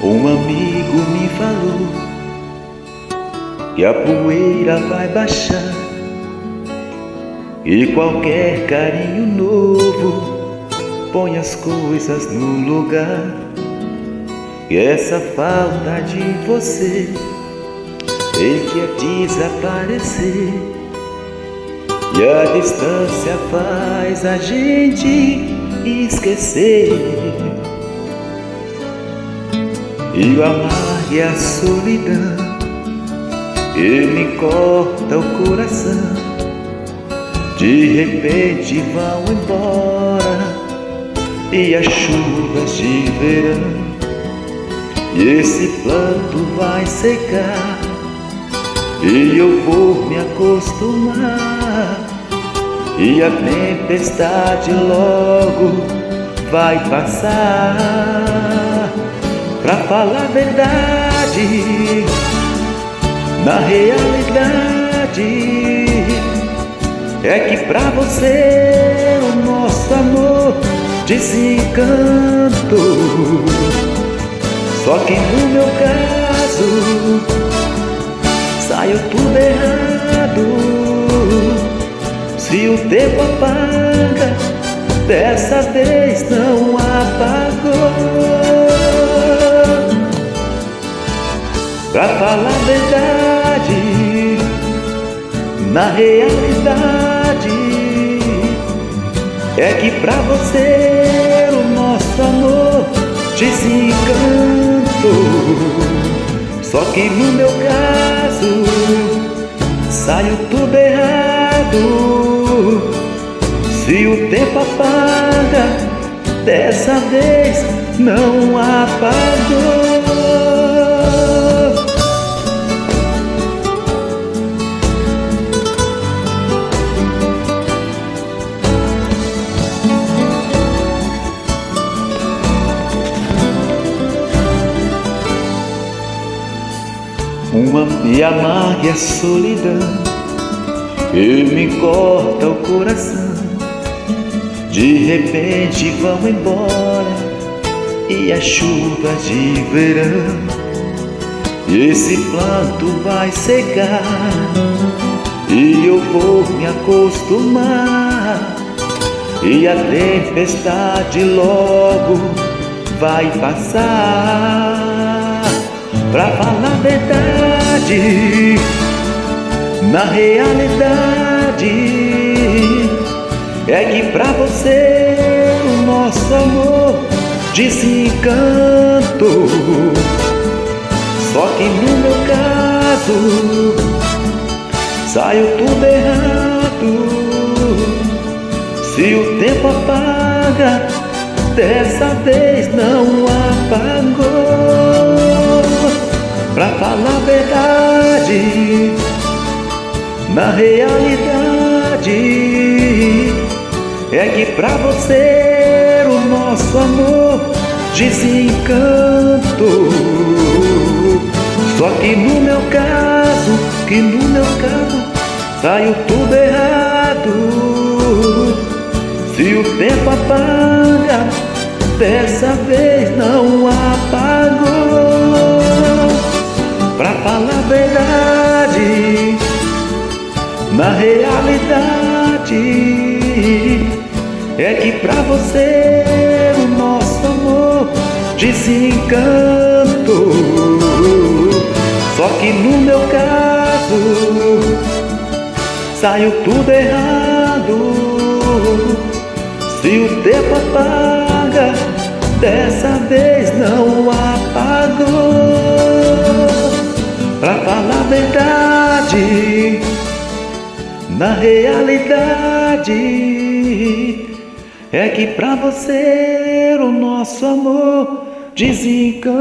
Um amigo me falou que a poeira vai baixar e qualquer carinho novo põe as coisas no lugar. E essa falta de você ele quer desaparecer, e a distância faz a gente esquecer. E o amar e a solidão ele corta o coração. De repente vão embora e as chuvas de verão, e esse planto vai secar e eu vou me acostumar, e a tempestade logo vai passar. Pra falar a verdade, na realidade é que pra você o nosso amor desencantou. Só que no meu caso saiu tudo errado. Se o tempo apaga, dessa vez não apagou. Pra falar a verdade, na realidade é que pra você o nosso amor desencantou. Só que no meu caso saiu tudo errado. Se o tempo apaga, dessa vez não apagou. E amarga a solidão e me corta o coração. De repente vão embora e as chuvas de verão, e esse planto vai secar e eu vou me acostumar, e a tempestade logo vai passar. Pra falar a verdade, na realidade é que pra você o nosso amor desencantou. Só que no meu caso saiu tudo errado. Se o tempo apaga, dessa vez não apagou. Pra falar a verdade, na realidade é que pra você o nosso amor desencantou. Só que no meu caso, saiu tudo errado. Se o tempo apaga, dessa vez não apagou. Pra falar a verdade, na realidade é que pra você o nosso amor desencantou. Só que no meu caso saiu tudo errado. Se o tempo apaga, dessa vez não apagou. Pra falar a verdade, na realidade é que pra você o nosso amor desencantou.